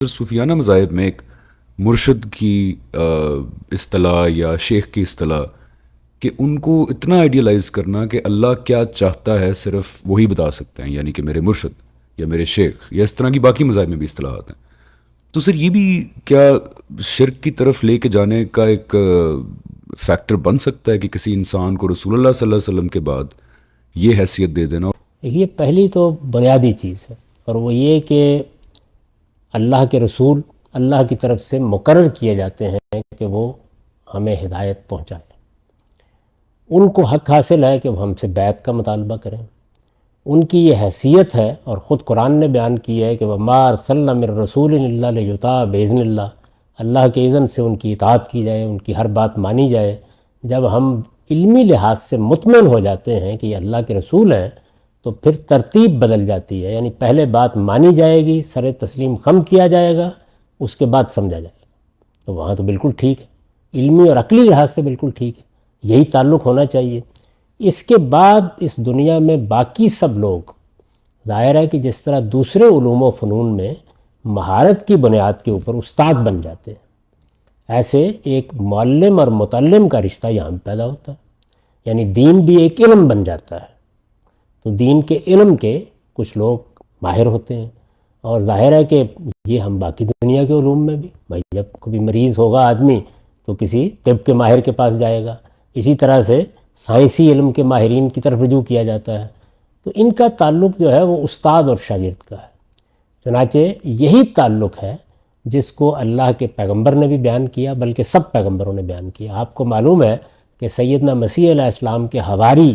صوفیانہ مذاہب میں ایک مرشد کی اصطلاح یا شیخ کی اصطلاح کہ ان کو اتنا آئیڈیالائز کرنا کہ اللہ کیا چاہتا ہے صرف وہی بتا سکتے ہیں، یعنی کہ میرے مرشد یا میرے شیخ، یا اس طرح کی باقی مذاہب میں بھی اصطلاحات ہیں. تو سر یہ بھی کیا شرک کی طرف لے کے جانے کا ایک فیکٹر بن سکتا ہے کہ کسی انسان کو رسول اللہ صلی اللہ علیہ وسلم کے بعد یہ حیثیت دے دینا؟ یہ پہلی تو بنیادی چیز ہے، اور وہ یہ کہ اللہ کے رسول اللہ کی طرف سے مقرر کیے جاتے ہیں کہ وہ ہمیں ہدایت پہنچائیں. ان کو حق حاصل ہے کہ وہ ہم سے بیعت کا مطالبہ کریں. ان کی یہ حیثیت ہے، اور خود قرآن نے بیان کیا ہے کہ وَمَا أَرْسَلْنَا مِن رَّسُولٍ إِلَّا لِيُطَاعَ بِإِذْنِ اللَّهِ، اللہ کے اذن سے ان کی اطاعت کی جائے، ان کی ہر بات مانی جائے. جب ہم علمی لحاظ سے مطمئن ہو جاتے ہیں کہ یہ اللہ کے رسول ہیں تو پھر ترتیب بدل جاتی ہے. یعنی پہلے بات مانی جائے گی، سر تسلیم خم کیا جائے گا، اس کے بعد سمجھا جائے گا. تو وہاں تو بالکل ٹھیک ہے، علمی اور عقلی لحاظ سے بالکل ٹھیک ہے، یہی تعلق ہونا چاہیے. اس کے بعد اس دنیا میں باقی سب لوگ، ظاہر ہے کہ جس طرح دوسرے علوم و فنون میں مہارت کی بنیاد کے اوپر استاد بن جاتے ہیں، ایسے ایک معلم اور متعلم کا رشتہ یہاں پیدا ہوتا ہے. یعنی دین بھی ایک علم بن جاتا ہے. تو دین کے علم کے کچھ لوگ ماہر ہوتے ہیں، اور ظاہر ہے کہ یہ ہم باقی دنیا کے علوم میں بھی، بھائی جب کبھی مریض ہوگا آدمی تو کسی طب کے ماہر کے پاس جائے گا. اسی طرح سے سائنسی علم کے ماہرین کی طرف رجوع کیا جاتا ہے. تو ان کا تعلق جو ہے وہ استاد اور شاگرد کا ہے. چنانچہ یہی تعلق ہے جس کو اللہ کے پیغمبر نے بھی بیان کیا، بلکہ سب پیغمبروں نے بیان کیا. آپ کو معلوم ہے کہ سیدنا مسیح علیہ السلام کے حواری،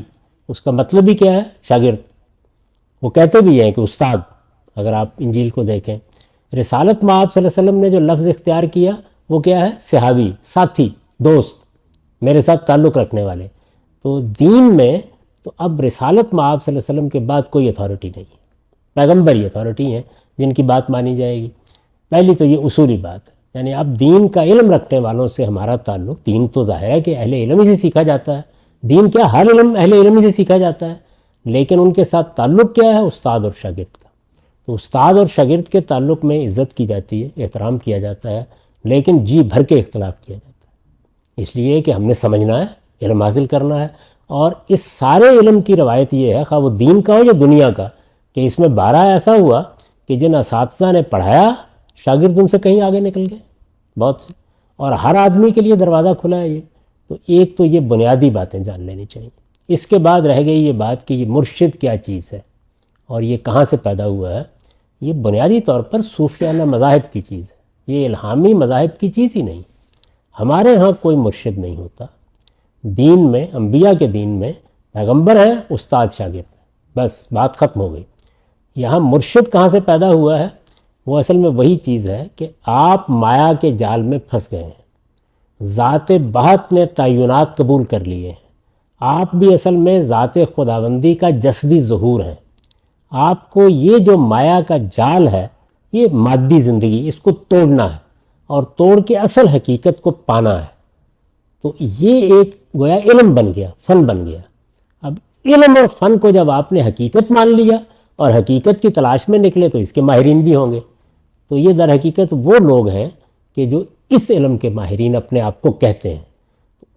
اس کا مطلب ہی کیا ہے؟ شاگرد. وہ کہتے بھی ہیں کہ استاد. اگر آپ انجیل کو دیکھیں، رسالت میں آپ صلی اللہ علیہ وسلم نے جو لفظ اختیار کیا وہ کیا ہے؟ صحابی، ساتھی، دوست، میرے ساتھ تعلق رکھنے والے. تو دین میں تو اب رسالت میں آپ صلی اللہ علیہ وسلم کے بعد کوئی اتھارٹی نہیں ہے. پیغمبر ہی اتھارٹی ہیں جن کی بات مانی جائے گی. پہلی تو یہ اصولی بات ہے. یعنی اب دین کا علم رکھنے والوں سے ہمارا تعلق، دین تو ظاہر ہے کہ اہل علم ہی سے سیکھا جاتا ہے. دین کیا، ہر علم اہل علم ہی سے سیکھا جاتا ہے. لیکن ان کے ساتھ تعلق کیا ہے؟ استاد اور شاگرد کا. تو استاد اور شاگرد کے تعلق میں عزت کی جاتی ہے، احترام کیا جاتا ہے، لیکن جی بھر کے اختلاف کیا جاتا ہے. اس لیے کہ ہم نے سمجھنا ہے، علم حاصل کرنا ہے. اور اس سارے علم کی روایت یہ ہے، خواہ وہ دین کا ہو یا دنیا کا، کہ اس میں بارہ ایسا ہوا کہ جن اساتذہ نے پڑھایا، شاگرد ان سے کہیں آگے نکل گئے بہت سے. اور ہر آدمی کے لیے دروازہ کھلا ہے یہ. تو ایک تو یہ بنیادی باتیں جان لینی چاہیے. اس کے بعد رہ گئی یہ بات کہ یہ مرشد کیا چیز ہے اور یہ کہاں سے پیدا ہوا ہے. یہ بنیادی طور پر صوفیانہ مذاہب کی چیز ہے، یہ الہامی مذاہب کی چیز ہی نہیں. ہمارے ہاں کوئی مرشد نہیں ہوتا. دین میں، انبیاء کے دین میں پیغمبر ہے، استاد شاگرد، بس بات ختم ہو گئی. یہاں مرشد کہاں سے پیدا ہوا ہے؟ وہ اصل میں وہی چیز ہے کہ آپ مایا کے جال میں پھنس گئے ہیں، ذات بہت نے تعینات قبول کر لیے ہیں. آپ بھی اصل میں ذات خداوندی کا جسدی ظہور ہیں. آپ کو یہ جو مایا کا جال ہے، یہ مادی زندگی، اس کو توڑنا ہے اور توڑ کے اصل حقیقت کو پانا ہے. تو یہ ایک گویا علم بن گیا، فن بن گیا. اب علم اور فن کو جب آپ نے حقیقت مان لیا اور حقیقت کی تلاش میں نکلے تو اس کے ماہرین بھی ہوں گے. تو یہ در حقیقت وہ لوگ ہیں کہ جو اس علم کے ماہرین اپنے آپ کو کہتے ہیں.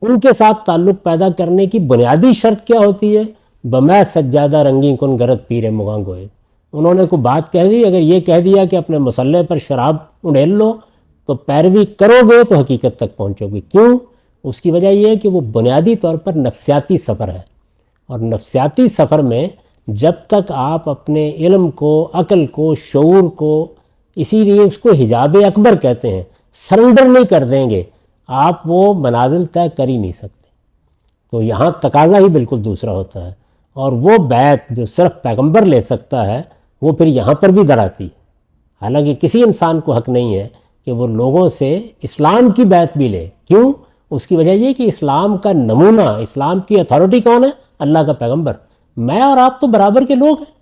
ان کے ساتھ تعلق پیدا کرنے کی بنیادی شرط کیا ہوتی ہے؟ بمے سجادہ رنگی کن گرد پیرے مغاں گوئے. انہوں نے کوئی بات کہہ دی، اگر یہ کہہ دیا کہ اپنے مسلح پر شراب اڑیل لو تو پیروی کرو گے تو حقیقت تک پہنچو گے. کیوں؟ اس کی وجہ یہ ہے کہ وہ بنیادی طور پر نفسیاتی سفر ہے. اور نفسیاتی سفر میں جب تک آپ اپنے علم کو، عقل کو، شعور کو، اسی لیے اس کو حجاب اکبر کہتے ہیں، سرنڈر نہیں کر دیں گے، آپ وہ منازل طے کر ہی نہیں سکتے. تو یہاں تقاضا ہی بالکل دوسرا ہوتا ہے. اور وہ بیعت جو صرف پیغمبر لے سکتا ہے وہ پھر یہاں پر بھی در آتی ہے. حالانکہ کسی انسان کو حق نہیں ہے کہ وہ لوگوں سے اسلام کی بیعت بھی لے. کیوں؟ اس کی وجہ یہ کہ اسلام کا نمونہ، اسلام کی اتھارٹی کون ہے؟ اللہ کا پیغمبر. میں اور آپ تو برابر کے لوگ ہیں.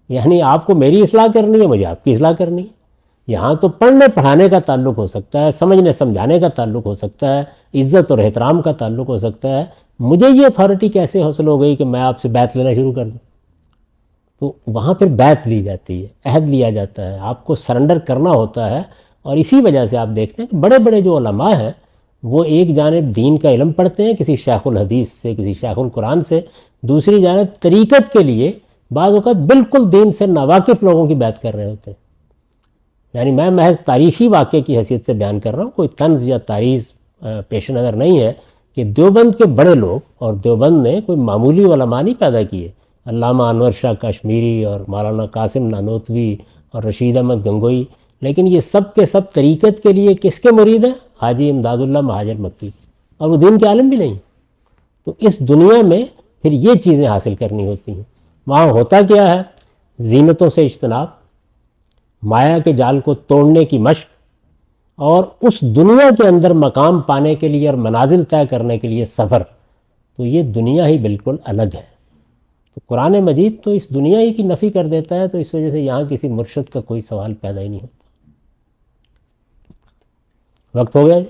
یعنی آپ کو میری اصلاح کرنی ہے، مجھے آپ کی اصلاح کرنی ہے. یہاں تو پڑھنے پڑھانے کا تعلق ہو سکتا ہے، سمجھنے سمجھانے کا تعلق ہو سکتا ہے، عزت اور احترام کا تعلق ہو سکتا ہے. مجھے یہ اتھارٹی کیسے حاصل ہو گئی کہ میں آپ سے بیعت لینا شروع کر دوں؟ تو وہاں پھر بیعت لی جاتی ہے، عہد لیا جاتا ہے، آپ کو سرنڈر کرنا ہوتا ہے. اور اسی وجہ سے آپ دیکھتے ہیں کہ بڑے بڑے جو علماء ہیں وہ ایک جانب دین کا علم پڑھتے ہیں کسی شیخ الحدیث سے، کسی شیخ القرآن سے، دوسری جانب طریقت کے لیے بعض اوقات بالکل دین سے ناواقف لوگوں کی بیعت کر رہے ہوتے ہیں. یعنی میں محض تاریخی واقعے کی حیثیت سے بیان کر رہا ہوں، کوئی طنز یا تعریض پیش نظر نہیں ہے کہ دیوبند کے بڑے لوگ، اور دیوبند نے کوئی معمولی علماء نہیں پیدا کیے، علامہ انور شاہ کشمیری اور مولانا قاسم نانوتوی اور رشید احمد گنگوئی، لیکن یہ سب کے سب طریقت کے لیے کس کے مرید ہیں؟ حاجی امداد اللہ مہاجر مکی، اور وہ دین کے عالم بھی نہیں. تو اس دنیا میں پھر یہ چیزیں حاصل کرنی ہوتی ہیں. وہاں ہوتا کیا ہے؟ زینتوں سے اجتناب، مایا کے جال کو توڑنے کی مشق، اور اس دنیا کے اندر مقام پانے کے لیے اور منازل طے کرنے کے لیے سفر. تو یہ دنیا ہی بالکل الگ ہے. تو قرآن مجید تو اس دنیا ہی کی نفی کر دیتا ہے، تو اس وجہ سے یہاں کسی مرشد کا کوئی سوال پیدا ہی نہیں ہوتا. وقت ہو گیا جی.